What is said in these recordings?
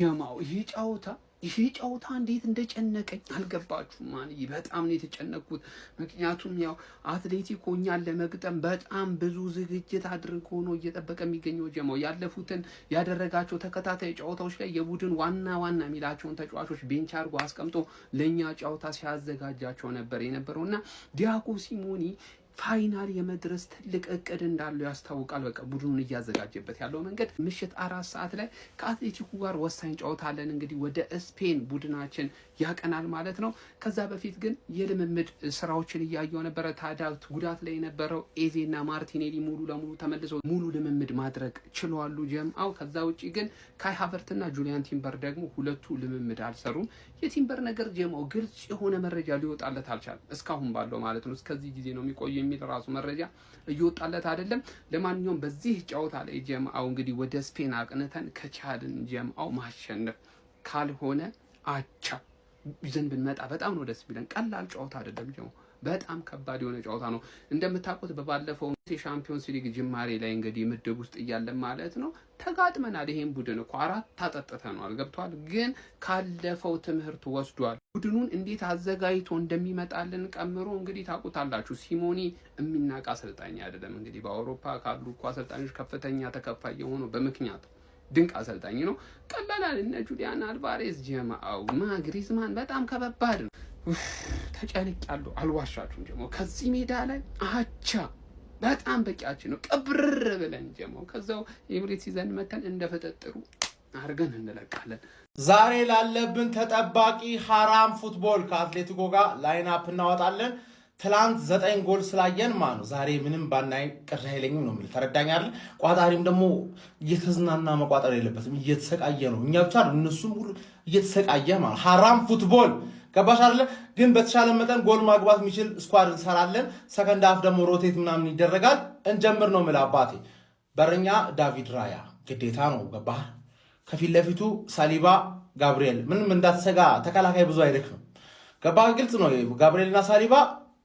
የማው ይሄ ጨዋታ እንዴት እንደጨነቀኝ አልገባችሁም? ማን በጣም ነው የተጨነቁት። ምክንያቱም ያው አትሌቲኮ እኛን ለመግጠም በጣም ብዙ ዝግጅት አድርጎ ነው እየጠበቀ የሚገኘው። ጀማው ያለፉትን ያደረጋቸው ተከታታይ ጨዋታዎች ላይ የቡድን ዋና የሚላቸውን ተጫዋቾች ቤንች አድርጎ አስቀምጦ ለኛ ጨዋታ ሲያዘጋጃቸው ነበር የነበረውና ዲያጎ ሲሞኒ ፋይናል የመድረስ ትልቅ እቅድ እንዳለው ያስታውቃል። በቃ ቡድኑን እያዘጋጀበት ያለው መንገድ ምሽት 4 ሰዓት ላይ ከአትሌቲኮ ጋር ወሳኝ ጨዋታ አለን። እንግዲህ ወደ ስፔን ቡድናችን ያቀናል ማለት ነው። ከዛ በፊት ግን የልምምድ ስራዎችን እያየው ነበረ። ታዲያ ጉዳት ላይ የነበረው ኤዜና ማርቲኔሊ ሙሉ ለሙሉ ተመልሰው ሙሉ ልምምድ ማድረግ ችለዋል ጀምአው። ከዛ ውጪ ግን ካይ ሃቨርትና ጁሊያን ቲምበር ደግሞ ሁለቱ ልምምድ አልሰሩም። የቲምበር ነገር ጀምአው ግልጽ የሆነ መረጃ ሊወጣለት አልቻለም እስካሁን ባለው ማለት ነው። እስከዚህ ጊዜ ነው የሚቆየው የሚል ራሱ መረጃ እየወጣለት አይደለም። ለማንኛውም በዚህ ጨዋታ ላይ ጀምአው እንግዲህ ወደ ስፔን አቅንተን ከቻልን ጀምአው ማሸነፍ ካልሆነ አቻ ይዘን ብንመጣ በጣም ነው ደስ ቢለን። ቀላል ጨዋታ አይደለም ጀምአው፣ በጣም ከባድ የሆነ ጨዋታ ነው። እንደምታውቁት በባለፈው የሻምፒዮንስ ሊግ ጅማሬ ላይ እንግዲህ ምድብ ውስጥ እያለን ማለት ነው ተጋጥመናል። ይሄን ቡድን እኮ 4 አጠጥተናል። ገብቷል። ግን ካለፈው ትምህርት ወስዷል። ቡድኑን እንዴት አዘጋጅቶ እንደሚመጣልን ቀምሮ እንግዲህ ታውቁታላችሁ። ሲሞኒ የሚናቅ አሰልጣኝ አይደለም። እንግዲህ በአውሮፓ ካሉ እኮ አሰልጣኞች ከፍተኛ ተከፋይ የሆነው በምክንያት ድንቅ አሰልጣኝ ነው። ቀላል እነ ጁሊያን አልቫሬዝ ጀምአው ግሪዝማን በጣም ከባድ ነው። ተጨንቄያለሁ፣ አልዋሻችሁም ጀምአው። ከዚህ ሜዳ ላይ አቻ በጣም በቂያችን ነው። ቀብርር ብለን ጀምአው ከዛው ኤምሬትስ ይዘን መተን እንደፈጠጥሩ አርገን እንለቃለን። ዛሬ ላለብን ተጠባቂ ሐራም ፉትቦል ከአትሌቲኮ ጋር ላይን አፕ እናወጣለን። ትላንት 9 ጎል ስላየን ነው ዛሬ ምንም ባናይ ቅር አይለኝም ነው ማለት ተረዳኛል። ቋጣሪም ደግሞ እየተዝናና መቋጠር የለበትም፣ እየተሰቃየ ነው። እኛ ብቻ እነሱም ሁሉ እየተሰቃየ ማለት ሐራም ፉትቦል ገባሽ አይደለ? ግን በተሻለ መጠን ጎል ማግባት የሚችል ስኳድ እንሰራለን። ሰከንድ ሃፍ ደግሞ ሮቴት ምናምን ይደረጋል። እንጀምር ነው ማለት አባቴ። በረኛ ዳቪድ ራያ ግዴታ ነው ገባህ? ከፊት ለፊቱ ሳሊባ ጋብሪኤል፣ ምንም እንዳትሰጋ ተከላካይ ብዙ አይደክም ገባህ? ግልጽ ነው ጋብሪኤልና ሳሊባ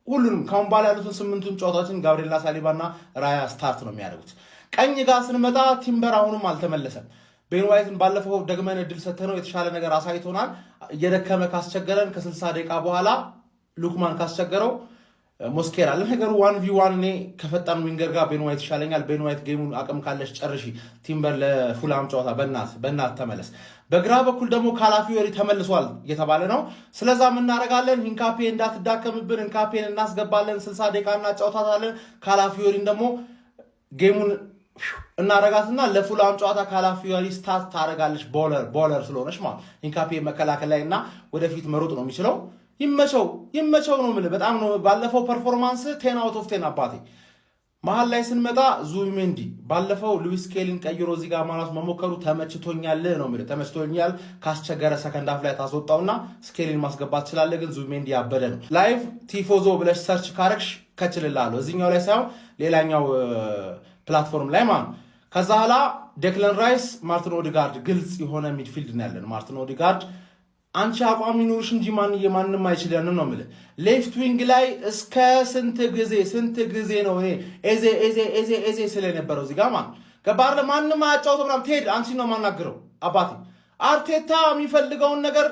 ሁሉንም ካሁን በኋላ ያሉትን 8ቱን ጨዋታዎችን ጋብሪኤልና ሳሊባና ራያ ስታርት ነው የሚያደርጉት። ቀኝ ጋር ስንመጣ ቲምበር አሁንም አልተመለሰም። ቤን ዋይትን ባለፈው ደግመን እድል ሰተነው የተሻለ ነገር አሳይቶናል። እየደከመ ካስቸገረን ከ60 ደቂቃ በኋላ ሉክማን ካስቸገረው ሞስኬራ ለነገሩ 1v1 እኔ ከፈጣን ዊንገር ጋር ቤን ዋይት ይሻለኛል። ቤን ዋይት ጌሙን አቅም ካለሽ ጨርሺ። ቲምበር ለፉላም ጨዋታ በእናት ተመለስ። በግራ በኩል ደግሞ ካላፊዮሪ ተመልሷል እየተባለ ነው። ስለዛ ምን እናደርጋለን? ሂንካፔ እንዳትዳከምብን ሂንካፔን እናስገባለን። 60 ደቂቃ እናጫውታታለን። ካላፊዮሪን ደግሞ ጌሙን እናረጋትና ለፉላም ጨዋታ ካላፊዮሪ ስታርት ታረጋለች። ቦለር ስለሆነች ማለት ሂንካፔ መከላከል ላይ እና ወደፊት መሮጥ ነው የሚችለው። ይመቸው ነው የምልህ። በጣም ነው ባለፈው ፐርፎርማንስ 10 አውት ኦፍ 10 አባቴ። መሀል ላይ ስንመጣ ዙቢሜንዲ ባለፈው ሉዊስ ስኬሊን ቀይሮ እዚህ ጋር ማለት መሞከሩ ተመችቶኛል ነው የምልህ። ተመችቶኛል። ካስቸገረ ሰከንድ ሃፍ ላይ ታስወጣውና ስኬሊን ማስገባት ትችላለህ። ግን ዙቢሜንዲ ያበደ ነው። ላይቭ ቲፎዞ ብለሽ ሰርች ካረግሽ ከችልላለሁ። እዚህኛው ላይ ሳይሆን ሌላኛው ፕላትፎርም ላይ ማለት ነው። ከዛ ኋላ ዴክለን ራይስ፣ ማርቲን ኦዲጋርድ ግልጽ የሆነ ሚድፊልድ ነው ያለን። ማርቲን ኦዲጋርድ አንቺ አቋም ይኖርሽ እንጂ ማንንም አይችልም ነው የምልህ። ሌፍት ዊንግ ላይ እስከ ስንት ጊዜ ነው እኔ ኤዜ ስለነበረው እዚህ ጋር ማለት ገባር ለማንም አጫውተው ምናምን ትሄድ አንቺ ነው የማናግረው አባቴ። አርቴታ የሚፈልገውን ነገር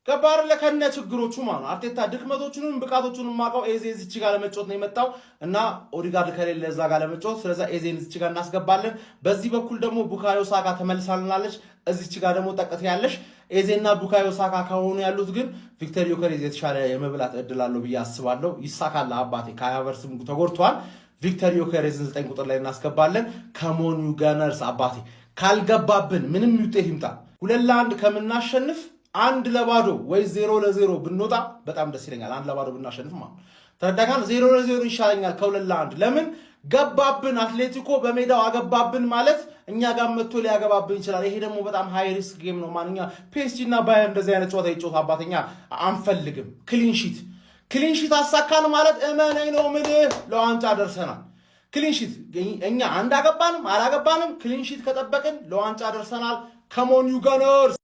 ገባር ለከነ ችግሮቹ ማለት አርቴታ ድክመቶቹንም ብቃቶቹንም ማቀው ኤዜ እዚች ጋር ለመጫወት ነው የመጣው እና ኦዲጋርድ ከሌለ እዛ ጋር ለመጫወት ስለዛ ኤዜን እዚች ጋር እናስገባለን። በዚህ በኩል ደግሞ ቡካዮ ሳካ ተመልሳልናለች። እዚች ጋር ደግሞ ጠቅት ያለሽ ኤዜና ቡካዮ ሳካ ከሆኑ ያሉት ግን ቪክተር ዮከሬዝ የተሻለ የመብላት እድል አለው ብዬ አስባለሁ። ይሳካል አባቴ። ካያቨርስም ተጎድቷል። ቪክተር ዮከሬዝን 9 ቁጥር ላይ እናስገባለን። ከሞኑ ጋነርስ አባቴ ካልገባብን ምንም ውጤት ይምጣ 2-1 ከምናሸንፍ 1-0 ወይ 0-0 ብንወጣ በጣም ደስ ይለኛል። 1-0 ብናሸንፍ ማለት ተረዳጋል። 0-0 ይሻለኛል ከ2-1። ለምን ገባብን? አትሌቲኮ በሜዳው አገባብን ማለት እኛ ጋር መጥቶ ሊያገባብን ይችላል። ይሄ ደግሞ በጣም ሃይ ሪስክ ጌም ነው። ማንኛ ፒኤስጂ እና ባየር እንደዚህ አይነት ጨዋታ ይጫወት አባተኛ አንፈልግም። ክሊንሺት አሳካን ማለት እመነኝ ነው ምልህ ለዋንጫ ደርሰናል። ክሊንሺት እኛ አንዳገባንም አላገባንም ክሊንሺት ከጠበቅን ለዋንጫ ደርሰናል። ከሞን ዩጋነርስ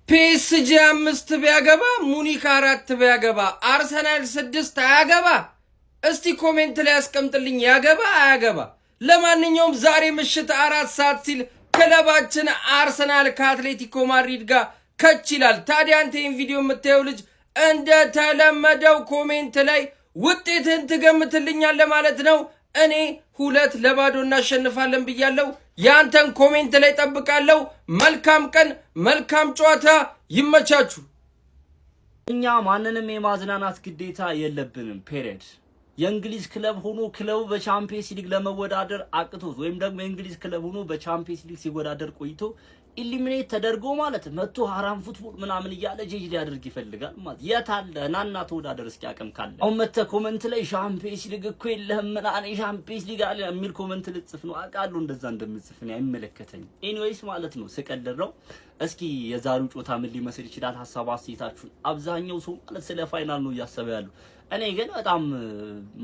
ፒኤስጂ 5 ቢያገባ ሙኒክ 4 ቢያገባ አርሰናል 6 አያገባ? እስቲ ኮሜንት ላይ ያስቀምጥልኝ ያገባ አያገባ? ለማንኛውም ዛሬ ምሽት 4 ሰዓት ሲል ክለባችን አርሰናል ከአትሌቲኮ ማድሪድ ጋር ከች ይላል። ታዲያ አንተ ይህን ቪዲዮ የምታየው ልጅ እንደተለመደው ኮሜንት ላይ ውጤትን ትገምትልኛለህ ማለት ነው። እኔ 2-0 እናሸንፋለን ብያለሁ። ያንተን ኮሜንት ላይ ጠብቃለሁ። መልካም ቀን፣ መልካም ጨዋታ፣ ይመቻችሁ። እኛ ማንንም የማዝናናት ግዴታ የለብንም። ፔሪድ የእንግሊዝ ክለብ ሆኖ ክለቡ በቻምፒየንስ ሊግ ለመወዳደር አቅቶት ወይም ደግሞ የእንግሊዝ ክለብ ሆኖ በቻምፒየንስ ሊግ ሲወዳደር ቆይቶ ኢሊሚኔት ተደርጎ ማለት መጥቶ ሐራም ፉትቦል ምናምን እያለ ጄጅ ሊያደርግ ይፈልጋል ማለት የታለ ናና ተወዳደር እስኪ አቅም ካለ አሁን መተ ኮሜንት ላይ ቻምፒየንስ ሊግ እኮ የለህም ምናምን ቻምፒየንስ ሊግ አለ የሚል ኮሜንት ልጽፍ ነው አቃሉ እንደዛ እንደምጽፍ ነው አይመለከተኝም። ኤኒዌይስ ማለት ነው ስቀልድረው እስኪ የዛሬው ጨዋታ ምን ሊመስል ይችላል ሐሳብ አስተያየታችሁን። አብዛኛው ሰው ማለት ስለ ፋይናል ነው እያሰበ ያለው። እኔ ግን በጣም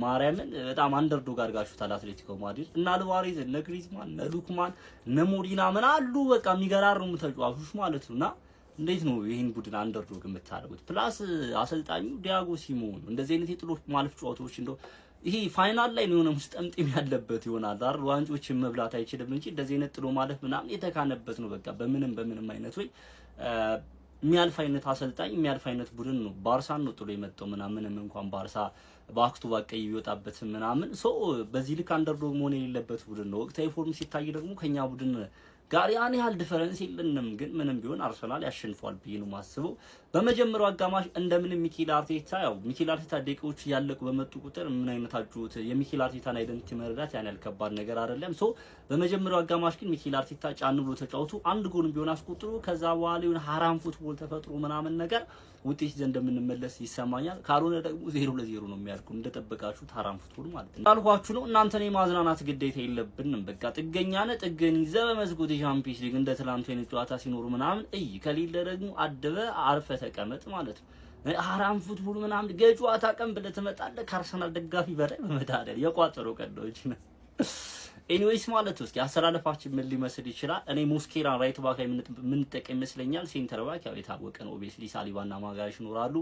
ማርያምን በጣም አንደርዶግ አድርጋችሁታል አትሌቲኮ ማድሪድ እና አልቫሬዝ እነ ግሪዝማን እነ ሉክማን እነ ሞዲና ምን አሉ በቃ የሚገራርሙ ተጫዋቾች ማለት ነውና እንዴት ነው ይሄን ቡድን አንደርዶግ የምታደርጉት? ፕላስ አሰልጣኙ ዲያጎ ሲሞን እንደዚህ አይነት የጥሎ ማለፍ ጨዋታዎች እንደው ይሄ ፋይናል ላይ ነው ሙስጠምጥም ያለበት ይሆናል አይደል? ዋንጮችን መብላት አይችልም እንጂ እንደዚህ አይነት ጥሎ ማለፍ ምናምን የተካነበት ነው። በቃ በምንም አይነት ወይ የሚያልፍ አይነት አሰልጣኝ የሚያልፍ አይነት ቡድን ነው። ባርሳን ነው ጥሎ የመጣው ምናምንም እንኳን ባርሳ ባክቱ ባቀይ ቢወጣበት ምናምን በዚህ ልክ አንደርዶግ መሆን የሌለበት ቡድን ነው። ወቅታዊ ፎርም ሲታይ ደግሞ ከኛ ቡድን ጋር ያን ያህል ዲፈረንስ የለንም። ግን ምንም ቢሆን አርሰናል ያሸንፋል ብዬ ነው ማስበው። በመጀመሪያው አጋማሽ እንደምንም ሚኬል አርቴታ ደቂቃዎች ያለቁ በመጡ ቁጥር ምን አይነት አጁት የሚኬል አርቴታን አይደንቲቲ መረዳት ያን ያህል ከባድ ነገር አይደለም። በመጀመሪያው አጋማሽ ግን ሚኬል አርቴታ ጫን ብሎ ተጫውቶ አንድ ጎል ቢሆን አስቆጥሮ ከዛ በኋላ የሆነ ሐራም ፉትቦል ተፈጥሮ ምናምን ነገር ውጤት ይዘን እንደምንመለስ ይሰማኛል። ካልሆነ ደግሞ 0-0 ነው የሚያልቁ እንደተጠበቃችሁት ሐራም ፉትቦል ማለት ነው። አልኳችሁ ነው እናንተን የማዝናናት ግዴታ የለብንም። በቃ ጥገኛነ ጥገኝ ዘበመስጎት ቻምፒየንስ ሊግ እንደ ትላንቱ አይነት ጨዋታ ሲኖር ምናምን ከሌለ ደግሞ አደበ አርፈ ተቀመጥ ማለት ነው። ሐራም ፉትቦል ምናምን ገጨዋታ ቀን ብለህ ትመጣለህ ከአርሰናል ደጋፊ በላይ በመታደል የቋጠሮ ቀዶች ነው። ኤኒዌይስ ማለት ነው እስኪ አሰላለፋችን ምን ሊመስል ይችላል? እኔ ሙስኬራ ራይት ባክ ላይ ምን ጠቀም ይመስለኛል። ሴንተር ባክ ያው የታወቀ ነው ኦብቪየስሊ ሳሊባና ማጋሽ ይኖራሉ።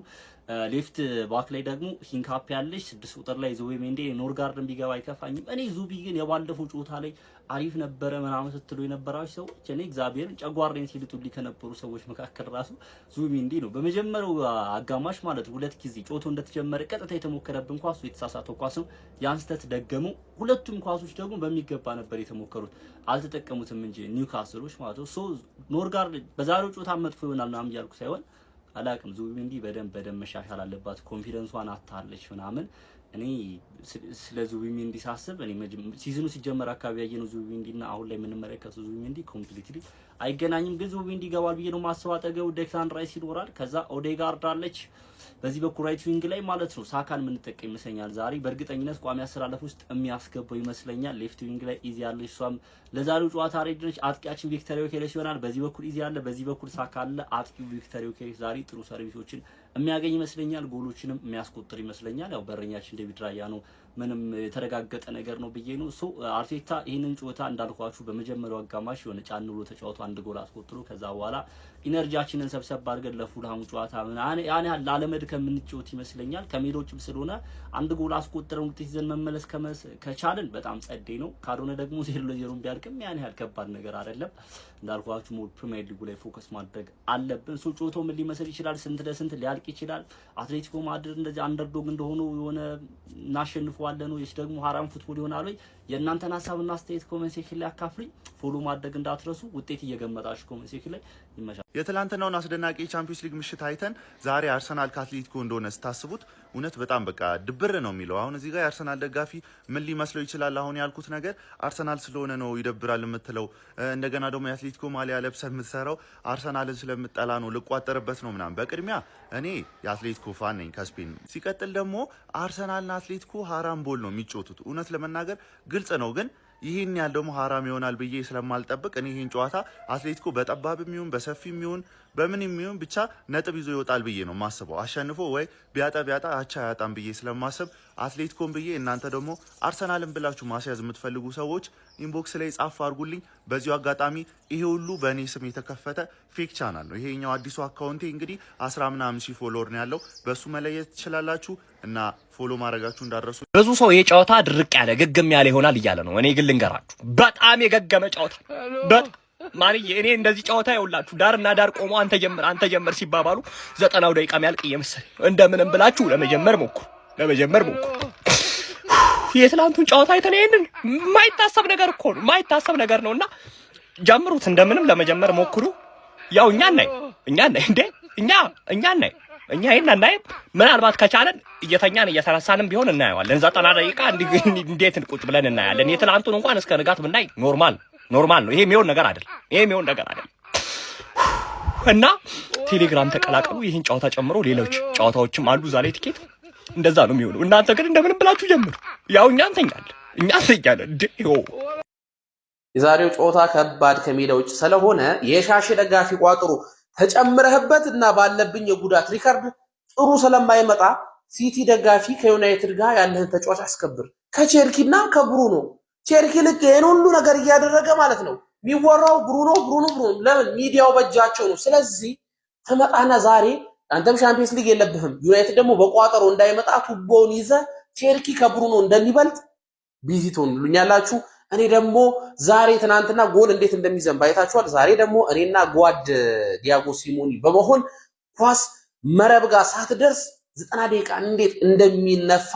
ሌፍት ባክ ላይ ደግሞ ሂንካፕ ያለች 6 ቁጥር ላይ ዙቢ ሜንዴ ኖርጋርድን ቢገባ አይከፋኝም። እኔ ዙቢ ግን የባለፈው ጨዋታ ላይ አሪፍ ነበረ ምናምን ስትሉ የነበራችሁ ሰዎች እኔ እግዚአብሔርን ጨጓራን ሲልጡልኝ ከነበሩ ሰዎች መካከል ራሱ ዙቢ ሜንዴ ነው። በመጀመሪያው አጋማሽ ማለት ሁለት ጊዜ ጨዋታው እንደተጀመረ ቀጥታ የተሞከረብን ኳስ የተሳሳተው ኳስ ነው። ያን ስህተት ደገሙ። ሁለቱም ኳሶች ደግሞ በሚገባ ነበር የተሞከሩት አልተጠቀሙትም እንጂ ኒውካስሎች ማለት ነው። ኖርጋርድ በዛሬው ጨዋታ መጥፎ ይሆናል ምናምን እያልኩ ሳይሆን አላቅም ዙቢሜንዲ በደንብ መሻሻል አለባት። ኮንፊደንሷን አታለች ምናምን። እኔ ስለ ዙቢሜንዲ ሳስብ እኔ ሲዝኑ ሲጀመር አካባቢ ያየነው ዙቢሜንዲና አሁን ላይ የምንመለከተው ዙቢሜንዲ ኮምፕሊትሊ አይገናኝም። ግን ዙቢሜንዲ ይገባል ብዬ ነው ማስበው። አጠገቡ ዴክላን ራይስ ይኖራል። ከዛ ኦዴጋርድ አለች በዚህ በኩል ራይት ዊንግ ላይ ማለት ነው። ሳካን የምንጠቀም ይመስለኛል ዛሬ በእርግጠኝነት ቋሚ አሰላለፍ ውስጥ የሚያስገባው ይመስለኛል። ሌፍት ዊንግ ላይ ኢዚ ያለች እሷም ለዛሬው ጨዋታ ሬድነች። አጥቂያችን ቪክተር ዮኬሬስ ይሆናል። በዚህ በኩል ኢዚ ያለ፣ በዚህ በኩል ሳካ አለ። አጥቂው ቪክተር ዮኬሬስ ዛሬ ጥሩ ሰርቪሶችን የሚያገኝ ይመስለኛል። ጎሎችንም የሚያስቆጥር ይመስለኛል። ያው በረኛችን ዴቪድ ራያ ነው። ምንም የተረጋገጠ ነገር ነው ብዬ ነው። አርቴታ ይሄንን ጨዋታ እንዳልኳችሁ በመጀመሪያው አጋማሽ የሆነ ጫን ብሎ ተጫውቶ አንድ ጎል አስቆጥሮ ከዛ በኋላ ኢነርጂያችንን ሰብሰብ አድርገን ለፉልሃም ጨዋታ ያን ያህል ላለመድከም የምንጫወት ይመስለኛል። ከሜዳዎችም ስለሆነ አንድ ጎል አስቆጥረን ውጤት ይዘን መመለስ ከቻልን በጣም ጸዴ ነው። ካልሆነ ደግሞ 0-0 ቢያልቅም ያን ያህል ከባድ ነገር አይደለም። እንዳልኳችሁ ሞር ፕሪሚየር ሊጉ ላይ ፎከስ ማድረግ አለብን። ጨዋታው ምን ሊመስል ይችላል? ስንት ለስንት ሊያልቅ ይችላል? አትሌቲኮ ማድሪድ እንደዚህ አንደርዶግ እንደሆኑ የሆነ እናሸንፈዋለን ወይስ ደግሞ ሐራም ፉትቦል ይሆናል ወይ? የእናንተን ሀሳብና አስተያየት ኮሜንት ሴክሽን ላይ አካፍሉኝ። ፎሎ ማድረግ እንዳትረሱ። ውጤት እየገመጣችሁ ኮሜንት ሴክሽን ላይ ይመሻል። የትላንትናውን አስደናቂ ቻምፒየንስ ሊግ ምሽት አይተን ዛሬ አርሰናል ከአትሌቲኮ እንደሆነ ስታስቡት እውነት በጣም በቃ ድብር ነው የሚለው። አሁን እዚህ ጋር የአርሰናል ደጋፊ ምን ሊመስለው ይችላል? አሁን ያልኩት ነገር አርሰናል ስለሆነ ነው ይደብራል የምትለው። እንደገና ደግሞ የአትሌቲኮ ማሊያ ለብሰህ የምትሰራው አርሰናልን ስለምጠላ ነው ልቋጠርበት ነው ምናምን። በቅድሚያ እኔ የአትሌቲኮ ፋን ነኝ ከስፔን። ሲቀጥል ደግሞ አርሰናልና አትሌቲኮ ሐራም ቦል ነው የሚጫወቱት። እውነት ለመናገር ግልጽ ነው ግን ይሄን ያህል ደግሞ ሐራም ይሆናል ብዬ ስለማልጠብቅ እኔ ይሄን ጨዋታ አትሌቲኮ በጠባብም ይሁን በሰፊም ይሁን በምንም ይሁን ብቻ ነጥብ ይዞ ይወጣል ብዬ ነው ማስበው። አሸንፎ ወይ ቢያጣ አቻ ያጣም ብዬ ስለማስብ አትሌቲኮን ብዬ፣ እናንተ ደግሞ አርሰናልን ብላችሁ ማስያዝ የምትፈልጉ ሰዎች ኢንቦክስ ላይ ጻፍ አድርጉልኝ። በዚሁ አጋጣሚ ይሄ ሁሉ በእኔ ስም የተከፈተ ፌክ ቻናል ነው። ይሄኛው አዲሱ አካውንቴ እንግዲህ 10,000 ፎሎወር ነው ያለው። በሱ መለየት ትችላላችሁ እና ፎሎ ማድረጋችሁ እንዳትረሱ። ብዙ ሰው የጨዋታ ድርቅ ያለ ገገም ያለ ይሆናል እያለ ነው። እኔ ግን ልንገራችሁ በጣም የገገመ ጨዋታ ማርዬ እኔ እንደዚህ ጨዋታ ይውላችሁ ዳርና ዳር ቆሞ አንተ ጀምር ሲባባሉ 90 ደቂቃ የሚያልቅ እየመሰለኝ እንደምንም ብላችሁ ለመጀመር ሞክሩ። የትላንቱን ጨዋታ አይተን ይሄንን የማይታሰብ ነገር እኮ ነው የማይታሰብ ነገር ነውና ጀምሩት። እንደምንም ለመጀመር ሞክሩ። ያው እኛ ይሄን እናይ ምናልባት ከቻለን እየተኛን እየተነሳንም ቢሆን እናየዋለን። 90 ደቂቃ እንዴት ቁጭ ብለን እናያለን። የትላንቱን እንኳን እስከ ንጋት ብናይ ኖርማል ነው። ይሄ የሚሆን ነገር አይደለም። እና ቴሌግራም ተቀላቀሉ። ይሄን ጨዋታ ጨምሮ ሌሎች ጨዋታዎችም አሉ ዛሬ ቲኬት እንደዛ ነው የሚሆነው። እናንተ ግን እንደምንም ብላችሁ ጀምሩ። ያው እኛ እንተኛለን። የዛሬው ጨዋታ ከባድ ከሜዳ ውጭ ስለሆነ የሻሽ ደጋፊ ቋጥሩ ተጨምረህበት እና ባለብኝ የጉዳት ሪከርድ ጥሩ ስለማይመጣ ሲቲ ደጋፊ ከዩናይትድ ጋር ያለህን ተጫዋች አስከብር። ከቼልሲና ከብሩኖ ቼልሲ ልክ ይሄን ሁሉ ነገር እያደረገ ማለት ነው የሚወራው ብሩኖ ለምን ሚዲያው በእጃቸው ነው። ስለዚህ ተመጣና ዛሬ አንተም ሻምፒየንስ ሊግ የለብህም። ዩናይትድ ደግሞ በቋጠሮ እንዳይመጣ ቱቦውን ይዘ ቼልሲ ከብሩኖ እንደሚበልጥ ቢዚ ትሆኑልኛላችሁ። እኔ ደግሞ ዛሬ ትናንትና ጎል እንዴት እንደሚዘንብ አይታችኋል። ዛሬ ደግሞ እኔና ጓድ ዲያጎ ሲሞኒ በመሆን ኳስ መረብ ጋር ሳትደርስ 90 ደቂቃ እንዴት እንደሚነፋ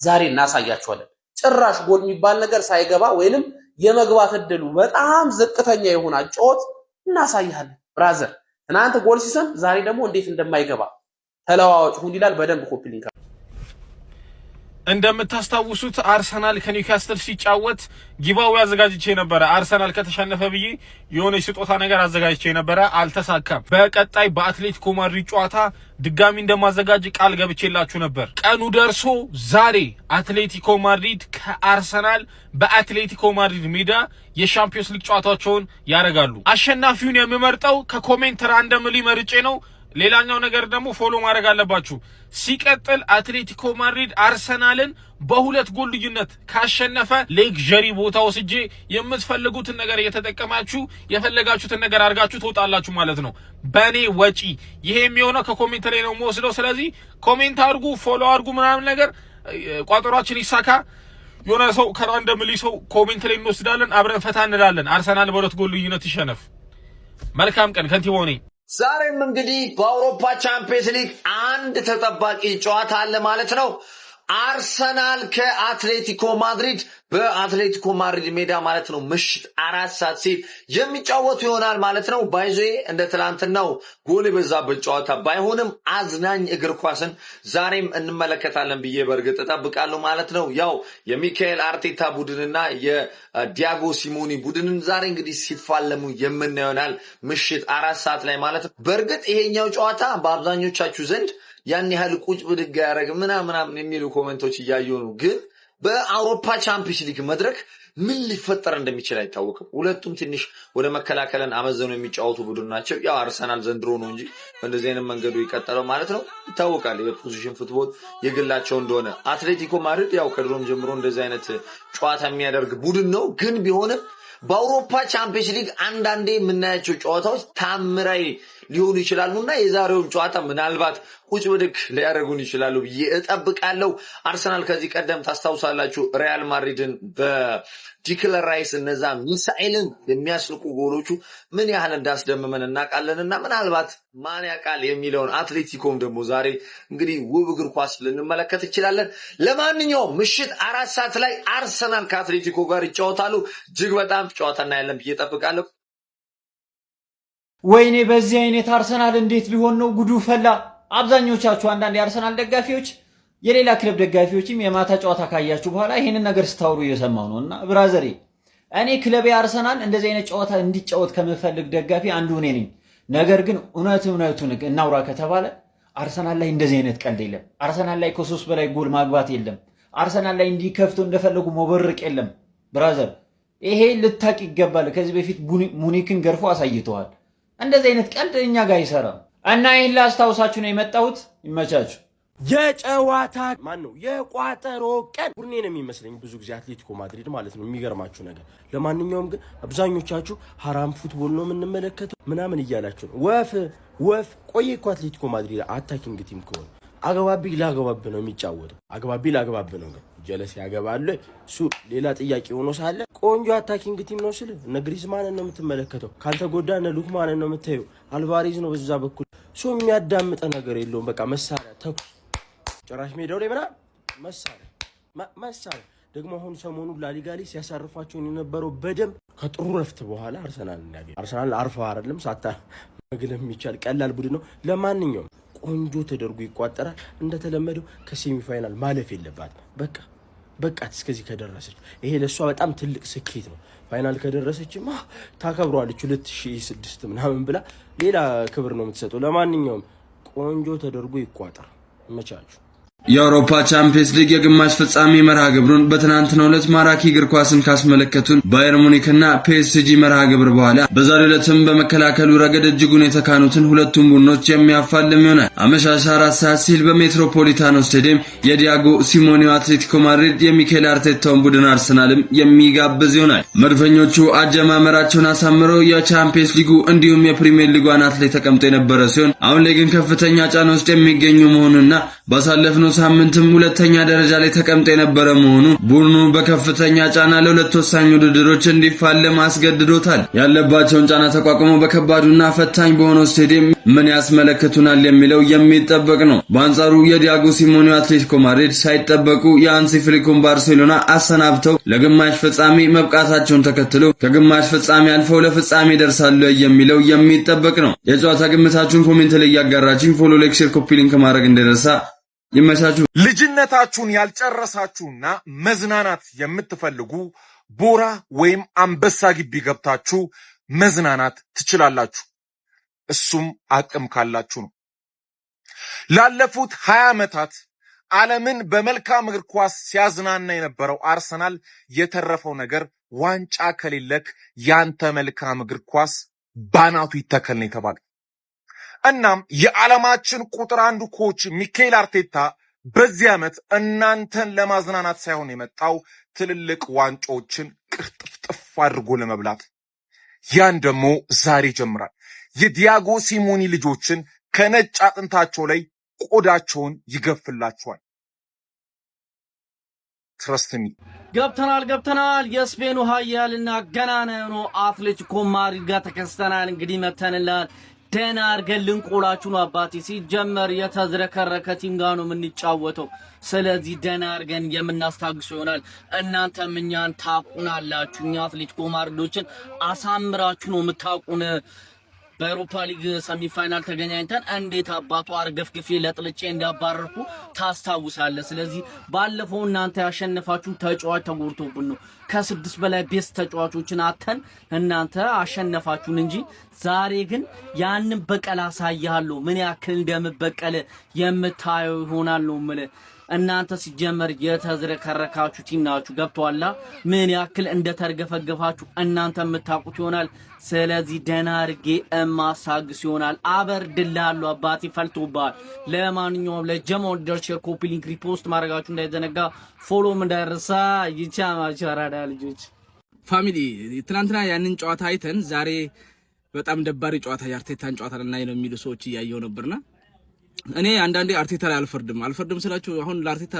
ዛሬ እናሳያችኋለን። ጭራሽ ጎል የሚባል ነገር ሳይገባ ወይንም የመግባት እድሉ በጣም ዝቅተኛ የሆነ ጨዋታ እናሳያለን። ብራዘር ትናንት ጎል ሲሰም ዛሬ ደግሞ እንዴት እንደማይገባ ተለዋዋጭ ሁን ይላል። በደንብ ኮፒ ሊንክ እንደምታስታውሱት አርሰናል ከኒውካስትል ሲጫወት ጊቫዌ አዘጋጅቼ ነበር። አርሰናል ከተሸነፈ ብዬ የሆነ ስጦታ ነገር አዘጋጅቼ ነበር፣ አልተሳካም። በቀጣይ በአትሌቲኮ ማድሪድ ጨዋታ ድጋሚ እንደማዘጋጅ ቃል ገብቼላችሁ ነበር። ቀኑ ደርሶ ዛሬ አትሌቲኮ ማድሪድ ከአርሰናል በአትሌቲኮ ማድሪድ ሜዳ የሻምፒዮንስ ሊግ ጨዋታቸውን ያደርጋሉ። አሸናፊውን የሚመርጠው ከኮሜንት ራንደምሊ መርጬ ነው። ሌላኛው ነገር ደግሞ ፎሎ ማድረግ አለባችሁ። ሲቀጥል አትሌቲኮ ማድሪድ አርሰናልን በሁለት ጎል ልዩነት ካሸነፈ ሌክዠሪ ቦታ ወስጄ የምትፈልጉትን ነገር እየተጠቀማችሁ የፈለጋችሁትን ነገር አድርጋችሁ ትወጣላችሁ ማለት ነው በኔ ወጪ። ይሄ የሚሆነው ከኮሜንት ላይ ነው የምወስደው። ስለዚህ ኮሜንት አድርጉ፣ ፎሎ አድርጉ ምናምን ነገር ቋጠሯችን ይሳካ። የሆነ ሰው ከራንደምሊ ሰው ኮሜንት ላይ እንወስዳለን፣ አብረን ፈታ እንላለን። አርሰናል በሁለት ጎል ልዩነት ይሸነፍ። መልካም ቀን። ከንቲባው ነኝ። ዛሬም እንግዲህ በአውሮፓ ቻምፒየንስ ሊግ አንድ ተጠባቂ ጨዋታ አለ ማለት ነው። አርሰናል ከአትሌቲኮ ማድሪድ በአትሌቲኮ ማድሪድ ሜዳ ማለት ነው ምሽት 4 ሰዓት ሲል የሚጫወቱ ይሆናል ማለት ነው። ባይዞ እንደ ትላንትናው ጎል የበዛበት ጨዋታ ባይሆንም አዝናኝ እግር ኳስን ዛሬም እንመለከታለን ብዬ በእርግጥ እጠብቃለሁ ማለት ነው። ያው የሚካኤል አርቴታ ቡድንና የዲያጎ ሲሞኒ ቡድንን ዛሬ እንግዲህ ሲፋለሙ የምናየው ይሆናል ምሽት 4 ሰዓት ላይ ማለት ነው። በእርግጥ ይሄኛው ጨዋታ በአብዛኞቻችሁ ዘንድ ያን ያህል ቁጭ ብድግ ያደረግ ምናምን የሚሉ ኮሜንቶች እያየሁ ነው። ግን በአውሮፓ ቻምፒየንስ ሊግ መድረክ ምን ሊፈጠር እንደሚችል አይታወቅም። ሁለቱም ትንሽ ወደ መከላከልን አመዘኑ የሚጫወቱ ቡድን ናቸው። ያው አርሰናል ዘንድሮ ነው እንጂ በእንደዚህ አይነት መንገዱ ይቀጥላል ማለት ነው። ይታወቃል የፖዚሽን ፉትቦል የግላቸው እንደሆነ። አትሌቲኮ ማድሪድ ያው ከድሮም ጀምሮ እንደዚህ አይነት ጨዋታ የሚያደርግ ቡድን ነው። ግን ቢሆንም በአውሮፓ ቻምፒየንስ ሊግ አንዳንዴ የምናያቸው ጨዋታዎች ታምራዊ ሊሆኑ ይችላሉና የዛሬውን ጨዋታ ምናልባት ቁጭ ብድግ ሊያደርጉን ይችላሉ ብዬ እጠብቃለሁ። አርሰናል ከዚህ ቀደም ታስታውሳላችሁ ሪያል ማድሪድን በዲክለር ራይስ እነዛ ሚሳኤልን የሚያስልቁ ጎሎቹ ምን ያህል እንዳስደምመን እናውቃለንና ምናልባት ማን ያውቃል የሚለውን አትሌቲኮም ደግሞ ዛሬ እንግዲህ ውብ እግር ኳስ ልንመለከት እንችላለን። ለማንኛውም ምሽት 4 ሰዓት ላይ አርሰናል ከአትሌቲኮ ጋር ይጫወታሉ። እጅግ በጣም ጨዋታ እናያለን ብዬ እጠብቃለሁ። ወይኔ በዚህ አይነት አርሰናል እንዴት ሊሆን ነው? ጉዱ ፈላ። አብዛኞቻችሁ አንዳንድ የአርሰናል ደጋፊዎች የሌላ ክለብ ደጋፊዎችም የማታ ጨዋታ ካያችሁ በኋላ ይሄንን ነገር ስታወሩ እየሰማው ነውና ብራዘሬ እኔ ክለብ አርሰናል እንደዚህ አይነት ጨዋታ እንዲጫወት ከምፈልግ ደጋፊ አንዱ እኔ ነኝ። ነገር ግን እውነቱን እናውራ ከተባለ አርሰናል ላይ እንደዚህ አይነት ቀልድ የለም። አርሰናል ላይ ከ3 በላይ ጎል ማግባት የለም። አርሰናል ላይ እንዲከፍቱ እንደፈለጉ መበርቅ የለም። ብራዘር ይሄ ልታቅ ይገባል። ከዚህ በፊት ሙኒክን ገርፎ አሳይተዋል። እንደዚህ አይነት ቀልድ እኛ ጋር አይሰራም እና ይሄን ላስታውሳችሁ ነው የመጣሁት። ይመቻችሁ። የጨዋታ ማን ነው የቋጠሮ ቀን ቡርኔ ነው የሚመስለኝ ብዙ ጊዜ አትሌቲኮ ማድሪድ ማለት ነው። የሚገርማችሁ ነገር ለማንኛውም ግን አብዛኞቻችሁ ሐራም ፉትቦል ነው የምንመለከተው ምናምን እያላችሁ ነው። ወፍ ቆይ እኮ አትሌቲኮ ማድሪድ አታኪንግ ቲም ከሆነ አገባቢ ላገባብ ነው የሚጫወተው። አገባቢ ላገባብ ነው ግን ጀለስ ያገባሉ እሱ ሌላ ጥያቄ ሆኖ ሳለ ቆንጆ አታኪንግ ቲም ነው ስል እነ ግሪዝማንን ነው የምትመለከተው። ካልተጎዳ እነ ሉክማንን ነው የምታየው። አልቫሬዝ ነው በዛ በኩል ሶ የሚያዳምጥ ነገር የለውም። በቃ መሳሪያ ተኩስ ጭራሽ ሜዳው ላይ ምናምን መሳሪያ ደግሞ አሁን ሰሞኑን ላሊጋ ላይ ሲያሳርፋቸው የነበረው በደንብ ከጥሩ ረፍት በኋላ አርሰናል አርፋ አይደለም ሳታ መግለም የሚቻል ቀላል ቡድን ነው። ለማንኛውም ቆንጆ ተደርጎ ይቋጠራል። እንደተለመደው ከሴሚ ፋይናል ማለፍ የለባትም። በቃ እስከዚህ ከደረሰች ይሄ ለሷ በጣም ትልቅ ስኬት ነው። ፋይናል ከደረሰችማ ታከብረዋለች 2006 ምናምን ብላ ሌላ ክብር ነው የምትሰጠው። ለማንኛውም ቆንጆ ተደርጎ ይቋጠር። መቻችሁ የአውሮፓ ቻምፒየንስ ሊግ የግማሽ ፍጻሜ መርሃ ግብሩን በትናንትናው ዕለት ማራኪ እግር ኳስን ካስመለከቱን ባየር ሙኒክና ፒኤስጂ መርሃ ግብር በኋላ በዛሬው ዕለትም በመከላከሉ ረገድ እጅጉን የተካኑትን ሁለቱም ቡድኖች የሚያፋልም ይሆናል። አመሻሽ 4 ሰዓት ሲል በሜትሮፖሊታኖ ስታዲየም የዲያጎ ሲሞኔው አትሌቲኮ ማድሪድ የሚኬል አርቴታውን ቡድን አርሰናልም የሚጋብዝ ይሆናል። መድፈኞቹ አጀማመራቸውን አሳምረው የቻምፒየንስ ሊጉ እንዲሁም የፕሪሚየር ሊጉ አናት ላይ ተቀምጠው የነበረ ሲሆን አሁን ላይ ግን ከፍተኛ ጫና ውስጥ የሚገኙ መሆኑና ባሳለፍነው ሳምንትም ሁለተኛ ደረጃ ላይ ተቀምጦ የነበረ መሆኑ ቡድኑ በከፍተኛ ጫና ለሁለት ወሳኝ ውድድሮች እንዲፋለም አስገድዶታል። ያለባቸውን ጫና ተቋቁመው በከባዱና ፈታኝ በሆነው ስቴዲየም ምን ያስመለክቱናል የሚለው የሚጠበቅ ነው። በአንጻሩ የዲያጎ ሲሞኔው አትሌቲኮ ማድሪድ ሳይጠበቁ የአንሲ ፍሊኩን ባርሴሎና አሰናብተው ለግማሽ ፍጻሜ መብቃታቸውን ተከትሎ ከግማሽ ፍጻሜ አልፈው ለፍጻሜ ደርሳሉ የሚለው የሚጠበቅ ነው። የጨዋታ ግምታችሁን ኮሜንት ላይ ያጋራችሁኝ። ፎሎ፣ ላይክ፣ ሼር፣ ኮፒ ሊንክ ማድረግ እንደረሳ ይመቻችሁ። ልጅነታችሁን ያልጨረሳችሁና መዝናናት የምትፈልጉ ቦራ ወይም አንበሳ ግቢ ገብታችሁ መዝናናት ትችላላችሁ። እሱም አቅም ካላችሁ ነው። ላለፉት 20 ዓመታት ዓለምን በመልካም እግር ኳስ ሲያዝናና የነበረው አርሰናል የተረፈው ነገር ዋንጫ ከሌለክ ያንተ መልካም እግር ኳስ ባናቱ ይተከል ነው የተባለ። እናም የዓለማችን ቁጥር 1 ኮች ሚኬል አርቴታ በዚህ ዓመት እናንተን ለማዝናናት ሳይሆን የመጣው ትልልቅ ዋንጫዎችን ቅርጥፍጥፍ አድርጎ ለመብላት። ያን ደግሞ ዛሬ ይጀምራል። የዲያጎ ሲሞኒ ልጆችን ከነጭ አጥንታቸው ላይ ቆዳቸውን ይገፍላቸዋል። ትረስትሚ ገብተናል። የስፔኑ ኃያልና ገናና ነው አትሌቲኮ ማድሪድ ጋር ተከስተናል። እንግዲህ መተንላል ደና አርገን ልንቆላችሁ ነው አባቴ። ሲጀመር የተዝረከረከ ቲም ጋር ነው የምንጫወተው። ስለዚህ ደና አርገን የምናስታግሰው ይሆናል። እናንተም እኛን ታቁናላችሁ። እኛ አትሌቲኮ ማድሪዶችን አሳምራችሁ ነው የምታቁን። በአውሮፓ ሊግ ሰሚፋይናል ተገናኝተን እንዴት አባቱ አርገፍግፌ ለጥልጬ እንዳባረርኩ ታስታውሳለህ። ስለዚህ ባለፈው እናንተ ያሸነፋችሁን ተጫዋች ተጎድቶብን ነው። ከ6 በላይ ቤስት ተጫዋቾችን አተን እናንተ አሸነፋችሁን እንጂ ዛሬ ግን ያንን በቀል አሳያለሁ። ምን ያክል እንደምበቀል የምታየው ይሆናል ነው ማለት። እናንተ ሲጀመር የተዝረከረካችሁ ቲም ናችሁ። ገብቷላ ምን ያክል እንደተርገፈገፋችሁ እናንተ የምታውቁት ይሆናል። ስለዚህ ደና አርጌ እማሳግስ ይሆናል። አበርድልሃለሁ አባቴ ፈልቶባል። ለማንኛውም ለጀማው ሼር፣ ኮፒ ሊንክ፣ ሪፖስት ማድረጋችሁ እንዳይዘነጋ፣ ፎሎም እንዳይረሳ። ይቻማችሁ አራዳ ልጆች ፋሚሊ። ትናንትና ያንን ጨዋታ አይተን ዛሬ በጣም ደባሪ ጨዋታ የአርቴታን ጨዋታ ላይ ነው የሚሉ ሰዎች እያየው ነበርና እኔ አንዳንዴ አርቴታ ላይ አልፈርድም ስላችሁ አሁን ለአርቴታ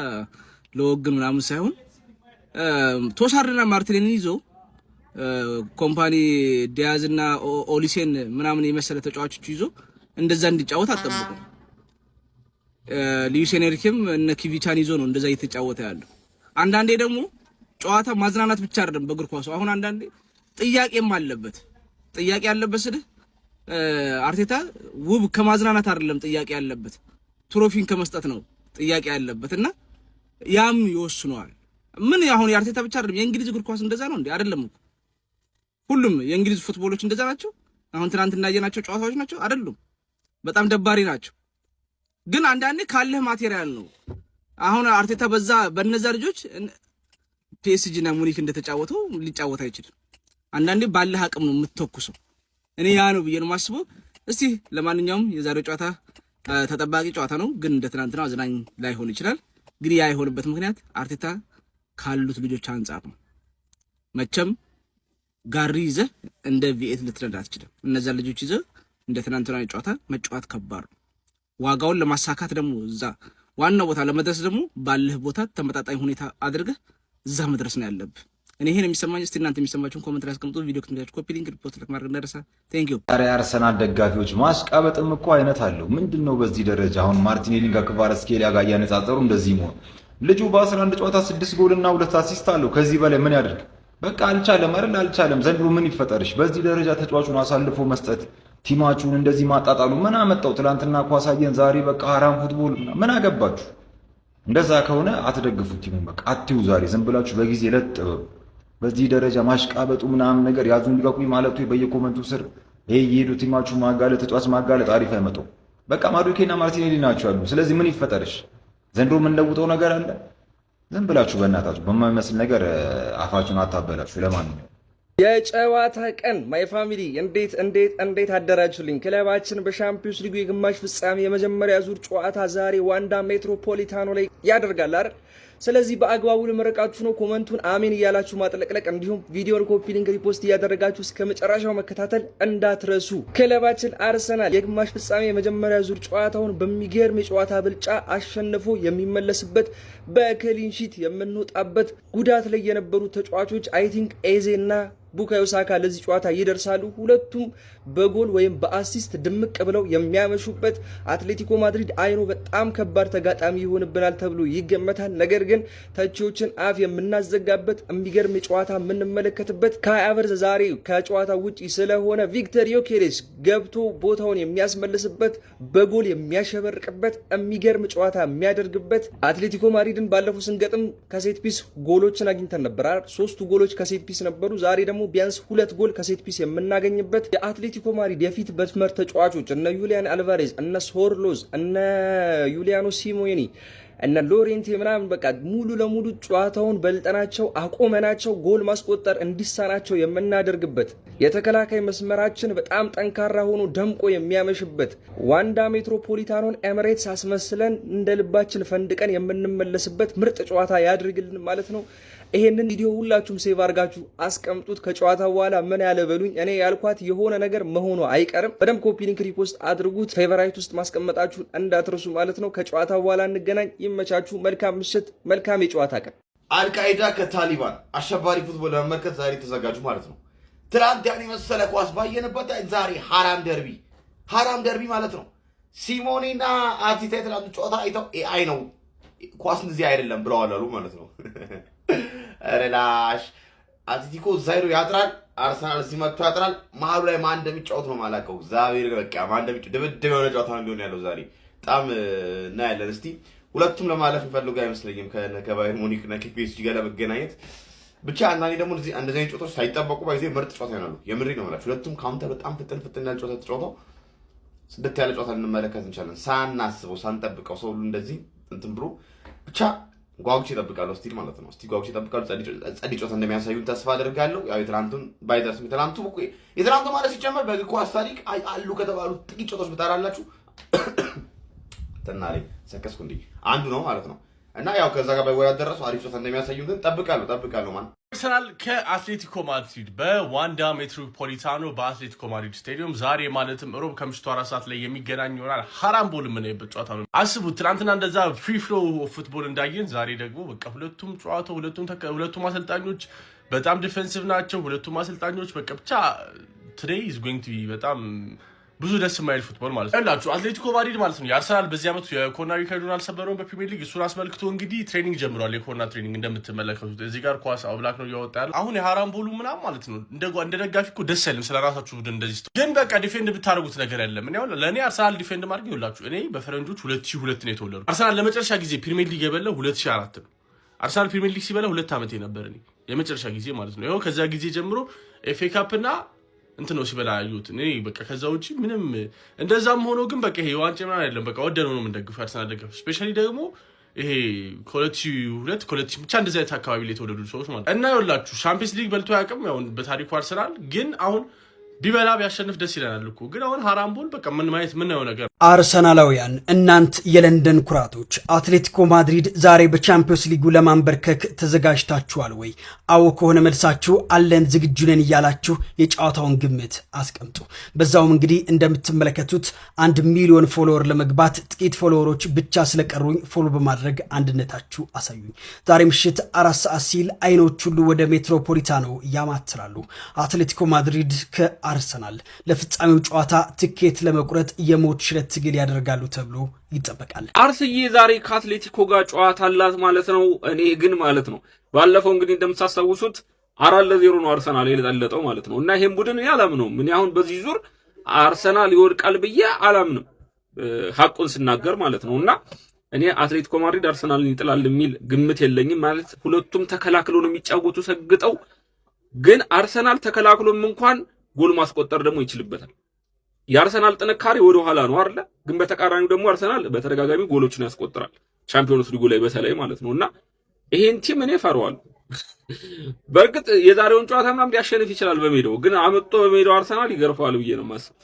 ለወግን ምናምን ሳይሆን ቶሳርና ማርቲኔሊን ይዞ ኮምፓኒ ዲያዝና ኦሊሴን ምናምን የመሰለ ተጫዋቾች ይዞ እንደዛ እንዲጫወት አጠብቁ። ሉዊስ ኤንሪኬም እነ ኪቪቻን ይዞ ነው እንደዛ እየተጫወተ ያለው። አንዳንዴ ደግሞ ጨዋታ ማዝናናት ብቻ አይደለም በእግር ኳሱ። አሁን አንዳንዴ ጥያቄም አለበት። ጥያቄ ያለበት ስለ አርቴታ ውብ ከማዝናናት አይደለም ጥያቄ ያለበት፣ ትሮፊን ከመስጠት ነው ጥያቄ ያለበት እና ያም ይወስነዋል። ምን አሁን የአርቴታ ብቻ አይደለም የእንግሊዝ እግር ኳስ እንደዛ ነው እንዴ? አይደለም እኮ ሁሉም የእንግሊዝ ፉትቦሎች እንደዛ ናቸው። አሁን ትናንትና ያየናቸው ጨዋታዎች ናቸው አይደሉም? በጣም ደባሪ ናቸው። ግን አንዳንዴ ካለህ ማቴሪያል ነው። አሁን አርቴታ በነዛ ልጆች ፒኤስጂ እና ሙኒክ እንደተጫወተው ሊጫወት አይችልም። አንዳንዴ ባለህ አቅም ነው የምትተኩሰው። እኔ ያ ነው ብዬ ነው የማስበው። እስቲ ለማንኛውም የዛሬው ጨዋታ ተጠባቂ ጨዋታ ነው፣ ግን እንደ ትናንትናው አዝናኝ ላይሆን ይችላል። ግን ያ የሆነበት ምክንያት አርቴታ ካሉት ልጆች አንጻር ነው። መቼም ጋሪ ይዘህ እንደ ቪኤት ልትረዳ አትችልም። እነዛ ልጆች ይዘህ እንደ ትናንትናው ጨዋታ መጫወት ከባድ ነው። ዋጋውን ለማሳካት ደግሞ እዛ ዋናው ቦታ ለመድረስ ደግሞ ባለህ ቦታ ተመጣጣኝ ሁኔታ አድርገህ እዛ መድረስ ነው ያለብህ። እኔ ይሄን የሚሰማኝ እስቲ እናንተ የሚሰማችሁን ኮሜንት ላይ አስቀምጡ። ቪዲዮ ከተመቻችሁ ኮፒ ሊንክ ሪፖስት ለማድረግ እንዳረሳ። ቴንክ ዩ። ዛሬ አርሰናል ደጋፊዎች ማሽቃበጥም እኮ አይነት አለው። ምንድነው በዚህ ደረጃ አሁን ማርቲኔሊ ከክቫራትስኬሊያ ጋር እያነጻጸሩ እንደዚህ መሆን? ልጁ በ11 ጨዋታ 6 ጎል እና 2 አሲስት አለው። ከዚህ በላይ ምን ያደርግ? በቃ አልቻለም አይደል? አልቻለም። ዘንድሮ ምን ይፈጠርሽ? በዚህ ደረጃ ተጫዋቹን አሳልፎ መስጠት፣ ቲማችሁን እንደዚህ ማጣጣሉ ምን አመጣው? ትላንትና ኳስ አየን፣ ዛሬ በቃ ሀራም ፉትቦል ምን አገባችሁ? እንደዛ ከሆነ አትደግፉት ቲሙን። በቃ አትዩ። ዛሬ ዝም ብላችሁ በጊዜ ለጥ በዚህ ደረጃ ማሽቃበጡ ምናምን ነገር ያዙን ልቀቁኝ ማለቱ በየኮመንቱ ስር ይሄ የሄዱ ቲማችሁ ማጋለጥ፣ ተጫዋች ማጋለጥ አሪፍ አይመጣው። በቃ ማዱኬና ማርቲኔሊ ናቸው ያሉ። ስለዚህ ምን ይፈጠርሽ? ዘንድሮ ምን ለውጠው ነገር አለ? ዝም ብላችሁ በእናታችሁ በማይመስል ነገር አፋችሁን አታበላችሁ። ለማንኛውም የጨዋታ ቀን ማይ ፋሚሊ እንዴት አደራችሁልኝ? ክለባችን በሻምፒዮንስ ሊጉ የግማሽ ፍጻሜ የመጀመሪያ ዙር ጨዋታ ዛሬ ዋንዳ ሜትሮፖሊታኖ ላይ ያደርጋል አይደል? ስለዚህ በአግባቡ ልመረቃችሁ ነው። ኮመንቱን አሜን እያላችሁ ማጥለቅለቅ፣ እንዲሁም ቪዲዮን ኮፒ ሊንክ ሪፖስት እያደረጋችሁ እስከ መጨረሻው መከታተል እንዳትረሱ። ክለባችን አርሰናል የግማሽ ፍጻሜ የመጀመሪያ ዙር ጨዋታውን በሚገርም የጨዋታ ብልጫ አሸንፎ የሚመለስበት በክሊንሺት የምንወጣበት ጉዳት ላይ የነበሩ ተጫዋቾች አይ ቲንክ ኤዜ እና ቡካዮ ሳካ ለዚህ ጨዋታ ይደርሳሉ። ሁለቱም በጎል ወይም በአሲስት ድምቅ ብለው የሚያመሹበት አትሌቲኮ ማድሪድ አይኖ በጣም ከባድ ተጋጣሚ ይሆንብናል ተብሎ ይገመታል። ነገር ግን ተቺዎችን አፍ የምናዘጋበት የሚገርም ጨዋታ የምንመለከትበት ካይ ሃቨርትዝ ዛሬ ከጨዋታ ውጪ ስለሆነ ቪክተር ዮኬሬስ ገብቶ ቦታውን የሚያስመልስበት በጎል የሚያሸበርቅበት የሚገርም ጨዋታ የሚያደርግበት አትሌቲኮ ማድሪድን ባለፈው ስንገጥም ከሴት ፒስ ጎሎችን አግኝተን ነበር። 3 ጎሎች ከሴት ፒስ ነበሩ። ዛሬ ደግሞ ቢያንስ 2 ጎል ከሴት ፒስ የምናገኝበት የአትሌቲኮ ማድሪድ የፊት መስመር ተጫዋቾች እነ ዩሊያን አልቫሬዝ፣ እነ ሶርሎዝ፣ እነ ዩሊያኖ ሲሞኔ፣ እነ ሎሬንቴ ምናምን በቃ ሙሉ ለሙሉ ጨዋታውን በልጠናቸው አቆመናቸው ጎል ማስቆጠር እንዲሳናቸው የምናደርግበት የተከላካይ መስመራችን በጣም ጠንካራ ሆኖ ደምቆ የሚያመሽበት ዋንዳ ሜትሮፖሊታኖን ኤሚሬትስ አስመስለን እንደ ልባችን ፈንድቀን የምንመለስበት ምርጥ ጨዋታ ያድርግልን ማለት ነው። ይሄንን ቪዲዮ ሁላችሁም ሴቭ አድርጋችሁ አስቀምጡት። ከጨዋታ በኋላ ምን ያለ በሉኝ። እኔ ያልኳት የሆነ ነገር መሆኑ አይቀርም። በደንብ ኮፒ ሊንክ ሪፖስት አድርጉት። ፌቨራይት ውስጥ ማስቀመጣችሁን እንዳትረሱ ማለት ነው። ከጨዋታ በኋላ እንገናኝ። ይመቻችሁ። መልካም ምሽት፣ መልካም የጨዋታ ቀን። አልቃይዳ ከታሊባን አሸባሪ ፉትቦል ለመመልከት ዛሬ ተዘጋጁ ማለት ነው። ትናንት ያን የመሰለ ኳስ ባየንበት ዛሬ ሀራም ደርቢ ማለት ነው። ሲሞኔና አርቴታ ትናንት ጨዋታ አይተው ኤአይ ነው ኳስ እንደዚህ አይደለም ብለዋል አሉ ማለት ነው። ረላሽ አትሌቲኮ ዛይሮ ያጥራል፣ አርሰናል እዚህ መጥቶ ያጥራል። መሀሉ ላይ ማን እንደሚጫወት ነው የማላውቀው። እግዚአብሔር በቃ ማን እንደሚጫወት ድብድብ የሆነ ጨዋታ እንደሆነ ያለው ዛሬ በጣም እናያለን። እስቲ ሁለቱም ለማለፍ የሚፈልጉ አይመስለኝም ከባየር ሙኒክ እና ከፒኤስጂ ጋር ለመገናኘት ብቻ። አንዳንዴ ደግሞ እንደዚህ አይነት ጨዋታዎች ሳይጠበቁ ባይዜ ምርጥ ጨዋታ ይሆናሉ። የምሬ ነው የምላችሁ። ሁለቱም ካውንተር በጣም ፍጥን ያለ ጨዋታ ተጫውተው ስደት ያለ ጨዋታ እንመለከት እንችላለን። ሳናስበው ሳንጠብቀው ሰው ሁሉ እንደዚህ እንትን ብሎ ብቻ ጓጉቼ እጠብቃለሁ። ስቲል ማለት ነው። ጓጉቼ እጠብቃለሁ። ጸዲ ጨዋታ እንደሚያሳዩን ተስፋ አደርጋለሁ። ያው የትናንቱን ባይደርስም የትናንቱ ማለት ሲጀመር በእግር ኳስ ታሪክ አሉ ከተባሉ ጥቂት ጨዋታዎች ብታራላችሁ ተናሪ ሰከስኩ እንዴ አንዱ ነው ማለት ነው። እና ያው ከዛ ጋር ባይወዳደር ራሱ አሪፍ ጨዋታ እንደሚያሳዩን ግን ጠብቃለሁ ማለት አርሰናል ከአትሌቲኮ ማድሪድ በዋንዳ ሜትሮፖሊታኖ በአትሌቲኮ ማድሪድ ስቴዲየም ዛሬ ማለትም ሮብ ከምሽቱ 4 ሰዓት ላይ የሚገናኝ ይሆናል። ሀራም ቦል የምናይበት ጨዋታ ነው። አስቡት፣ ትናንትና እንደዛ ፍሪ ፍሎ ፉትቦል እንዳየን ዛሬ ደግሞ በቃ ሁለቱም አሰልጣኞች በጣም ዲፌንሲቭ ናቸው። ሁለቱም አሰልጣኞች በቃ ብቻ ቱዴይ ኢዝ ጎይንግ ቱ ቢ በጣም ብዙ ደስ የማይል ፉትቦል ማለት ነው ያላችሁ። አትሌቲኮ ማድሪድ ማለት ነው የአርሰናል በዚህ ዓመት የኮርነር ሪከርዱን አልሰበረውም በፕሪሚየር ሊግ። እሱን አስመልክቶ እንግዲህ ትሬኒንግ ጀምሯል። የኮርነር ትሬኒንግ እንደምትመለከቱት እዚህ ጋር ኳስ አብላክ ነው እያወጣ ያለው። አሁን የሀራም ቦሉ ምናምን ማለት ነው እንደ ደጋፊ እኮ ደስ አይልም ስለ ራሳችሁ ቡድን እንደዚህ ግን በቃ ዲፌንድ ብታደርጉት ነገር የለም። እኔ አሁን ለእኔ አርሰናል ዲፌንድ ማድረግ ይኸውላችሁ፣ እኔ በፈረንጆች 2002 ነው የተወለዱ። አርሰናል ለመጨረሻ ጊዜ ፕሪሚየር ሊግ የበላው 2004 ነው። አርሰናል ፕሪሚየር ሊግ ሲበላ 2 ዓመቴ ነበር እኔ የመጨረሻ ጊዜ ማለት ነው። ይኸው ከዛ ጊዜ ጀምሮ ኤፍኤ ካፕ እና እንትን ነው ሲበላ ያዩት። እኔ በቃ ከዛ ውጪ ምንም እንደዛም ሆኖ ግን በቃ ይሄ ዋንጫ ምናምን አይደለም። በቃ ወደነው ነው የምንደግፈው አርሰናል ደጋፊ ስፔሻሊ ደግሞ ይሄ ከ2002 ብቻ እንደዚህ አይነት አካባቢ ላይ የተወለዱ ሰዎች ማለት እና ይኸውላችሁ ሻምፒየንስ ሊግ በልቶ ያውቅም ያው በታሪኩ አርሰናል ግን አሁን ቢበላ ቢያሸንፍ ደስ ይለናል እኮ ግን አሁን ሃራምቦል በቃ ምን ማየት ምን ነው ነገር አርሰናላውያን እናንት የለንደን ኩራቶች አትሌቲኮ ማድሪድ ዛሬ በቻምፒዮንስ ሊጉ ለማንበርከክ ተዘጋጅታችኋል ወይ? አዎ ከሆነ መልሳችሁ አለን ዝግጁ ነን እያላችሁ የጨዋታውን ግምት አስቀምጡ። በዛውም እንግዲህ እንደምትመለከቱት 1 ሚሊዮን ፎሎወር ለመግባት ጥቂት ፎሎወሮች ብቻ ስለቀሩኝ ፎሎ በማድረግ አንድነታችሁ አሳዩኝ። ዛሬ ምሽት 4 ሰዓት ሲል አይኖች ሁሉ ወደ ሜትሮፖሊታኖ ያማትራሉ። አትሌቲኮ ማድሪድ ከአርሰናል ለፍጻሜው ጨዋታ ትኬት ለመቁረጥ የሞት ሽረት ትግል ያደርጋሉ ተብሎ ይጠበቃል። አርስዬ ዛሬ ከአትሌቲኮ ጋር ጨዋታ አላት ማለት ነው። እኔ ግን ማለት ነው ባለፈው እንግዲህ እንደምታስታውሱት 4-0 ነው አርሰናል የለጠለጠው ማለት ነው። እና ይሄን ቡድን ያላምነው ምን አሁን በዚህ ዙር አርሰናል ይወድቃል ብዬ አላምንም ሐቁን ስናገር ማለት ነው። እና እኔ አትሌቲኮ ማድሪድ አርሰናልን ይጥላል የሚል ግምት የለኝም ማለት ሁለቱም ተከላክለው ነው የሚጫወቱ ሰግጠው። ግን አርሰናል ተከላክሎም እንኳን ጎል ማስቆጠር ደግሞ ይችልበታል። የአርሰናል ጥንካሬ ወደ ኋላ ነው አይደል? ግን በተቃራኒው ደግሞ አርሰናል በተደጋጋሚ ጎሎችን ያስቆጥራል ቻምፒዮንስ ሊጉ ላይ በተለይ ማለት ነውና ይሄን ቲም እኔ ፈራዋለሁ። በርግጥ የዛሬውን ጨዋታ ምናምን ሊያሸንፍ ይችላል በሜዳው ግን አመጣ በሜዳው አርሰናል ይገርፋል ብዬ ነው ማስብ።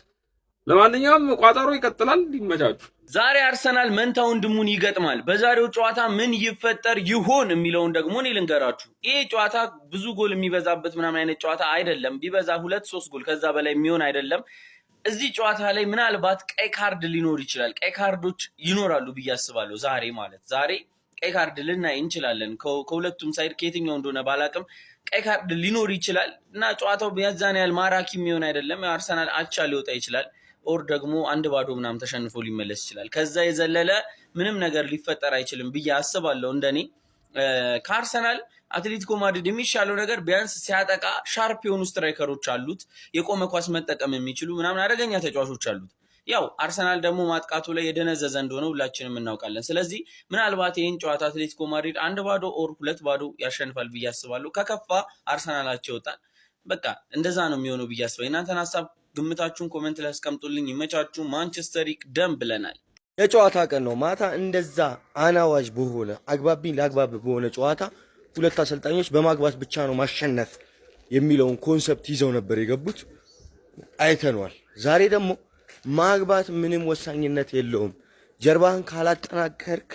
ለማንኛውም ቋጠሮ ይቀጥላል። ይመቻችሁ። ዛሬ አርሰናል መንታ ወንድሙን ይገጥማል። በዛሬው ጨዋታ ምን ይፈጠር ይሆን የሚለውን ደግሞ እኔ ልንገራችሁ። ይሄ ጨዋታ ብዙ ጎል የሚበዛበት ምናምን አይነት ጨዋታ አይደለም። ቢበዛ 2-3 ጎል ከዛ በላይ የሚሆን አይደለም። እዚህ ጨዋታ ላይ ምናልባት ቀይ ካርድ ሊኖር ይችላል። ቀይ ካርዶች ይኖራሉ ብዬ አስባለሁ። ዛሬ ቀይ ካርድ ልናይ እንችላለን። ከሁለቱም ሳይድ ከየትኛው እንደሆነ ባላቅም ቀይ ካርድ ሊኖር ይችላል እና ጨዋታው ቢያዛን ያህል ማራኪ የሚሆን አይደለም። አርሰናል አቻ ሊወጣ ይችላል ኦር ደግሞ 1-0 ምናምን ተሸንፎ ሊመለስ ይችላል። ከዛ የዘለለ ምንም ነገር ሊፈጠር አይችልም ብዬ አስባለሁ። እንደኔ ከአርሰናል አትሌቲኮ ማድሪድ የሚሻለው ነገር ቢያንስ ሲያጠቃ ሻርፕ የሆኑ ስትራይከሮች አሉት፣ የቆመ ኳስ መጠቀም የሚችሉ ምናምን አደገኛ ተጫዋቾች አሉት። ያው አርሰናል ደግሞ ማጥቃቱ ላይ የደነዘዘ እንደሆነ ሁላችንም እናውቃለን። ስለዚህ ምናልባት ይህን ጨዋታ አትሌቲኮ ማድሪድ 1-0 ኦር 2-0 ያሸንፋል ብዬ አስባለሁ። ከከፋ አርሰናላቸው ይወጣል። በቃ እንደዛ ነው የሚሆነው ብዬ አስባለሁ። እናንተን ሀሳብ ግምታችሁን ኮሜንት ላይ አስቀምጡልኝ። ይመቻችሁ። ማንቸስተር ይቅደም ብለናል። የጨዋታ ቀን ነው። ማታ እንደዛ አናዋጅ በሆነ አግባብኝ ለአግባብ በሆነ ጨዋታ ሁለት አሰልጣኞች በማግባት ብቻ ነው ማሸነፍ የሚለውን ኮንሰፕት ይዘው ነበር የገቡት። አይተኗል። ዛሬ ደግሞ ማግባት ምንም ወሳኝነት የለውም፣ ጀርባህን ካላጠናከርክ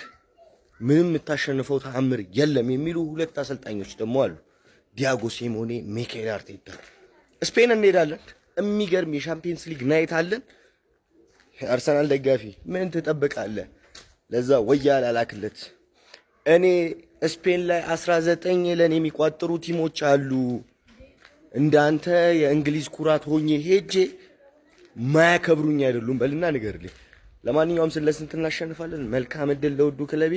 ምንም የምታሸንፈው ተአምር የለም የሚሉ ሁለት አሰልጣኞች ደግሞ አሉ። ዲያጎ ሲሞኔ፣ ሚኬል አርቴታ። ስፔን እንሄዳለን። የሚገርም የሻምፒየንስ ሊግ ናይት አለን። አርሰናል ደጋፊ ምን ትጠብቃለህ? ለዛ ወያላ ላክለት። እኔ ስፔን ላይ 19 ለን የሚቋጥሩ ቲሞች አሉ። እንዳንተ የእንግሊዝ ኩራት ሆኜ ሄጄ ማያከብሩኝ አይደሉም። በልና ንገርልኝ። ለማንኛውም ስለስንት እናሸንፋለን። መልካም እድል ለውዱ ክለቤ።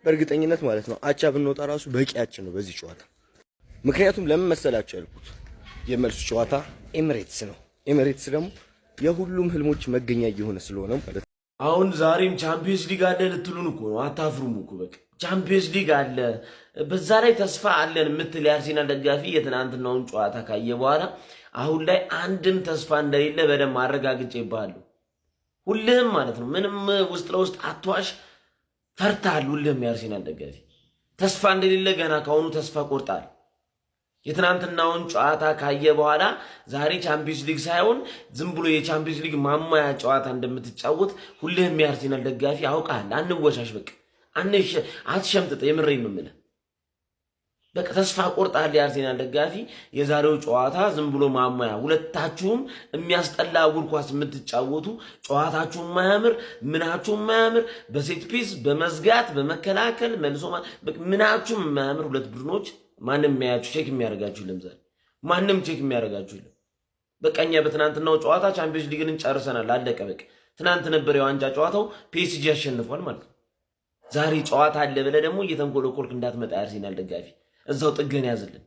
በእርግጠኝነት ማለት ነው አቻ ብንወጣ ራሱ በቂያችን ነው በዚህ ጨዋታ። ምክንያቱም ለምን መሰላችሁ ያልኩት የመልሱ ጨዋታ ኤሚሬትስ ነው። ኤሚሬትስ ደግሞ የሁሉም ህልሞች መገኛ እየሆነ ስለሆነ ማለት ነው። አሁን ዛሬም ቻምፒየንስ ሊግ አለ ልትሉን እኮ ነው። አታፍሩም እኮ በቃ ቻምፒየንስ ሊግ አለ፣ በዛ ላይ ተስፋ አለን የምትል የአርሴናል ደጋፊ የትናንትናውን ጨዋታ ካየ በኋላ አሁን ላይ አንድም ተስፋ እንደሌለ በደንብ አረጋግጬብሃለሁ። ሁልህም ማለት ነው ምንም ውስጥ ለውስጥ አትዋሽ፣ ፈርታል። ሁልህም የአርሴናል ደጋፊ ተስፋ እንደሌለ ገና ከአሁኑ ተስፋ ቆርጣል። የትናንትናውን ጨዋታ ካየ በኋላ ዛሬ ቻምፒየንስ ሊግ ሳይሆን ዝም ብሎ የቻምፒየንስ ሊግ ማማያ ጨዋታ እንደምትጫወት ሁልህም የአርሴናል ደጋፊ አውቃለህ። አንወሻሽ፣ በቃ አትሸምጥጥ። የምሬን ነው የምልህ። በቃ ተስፋ ቆርጣል የአርሴናል ደጋፊ። የዛሬው ጨዋታ ዝም ብሎ ማማያ፣ ሁለታችሁም የሚያስጠላ እግር ኳስ የምትጫወቱ፣ ጨዋታችሁም ማያምር፣ ምናችሁም ማያምር፣ በሴት ፒስ በመዝጋት በመከላከል መልሶ ምናችሁም ማያምር ሁለት ቡድኖች። ማንም የሚያያችሁ ቼክ የሚያደርጋችሁ ለምሳሌ ማንም ቼክ የሚያደርጋችሁ የለም። በቃኛ በትናንትናው ጨዋታ ቻምፒየንስ ሊግን ጨርሰናል። አለቀ በቃ። ትናንት ነበር የዋንጫ ጨዋታው፣ ፒኤስጂ ያሸንፏል ማለት ነው። ዛሬ ጨዋታ አለ ብለህ ደግሞ እየተንኮለኮልክ እንዳትመጣ የአርሴናል ደጋፊ፣ እዛው ጥገን ያዝልን።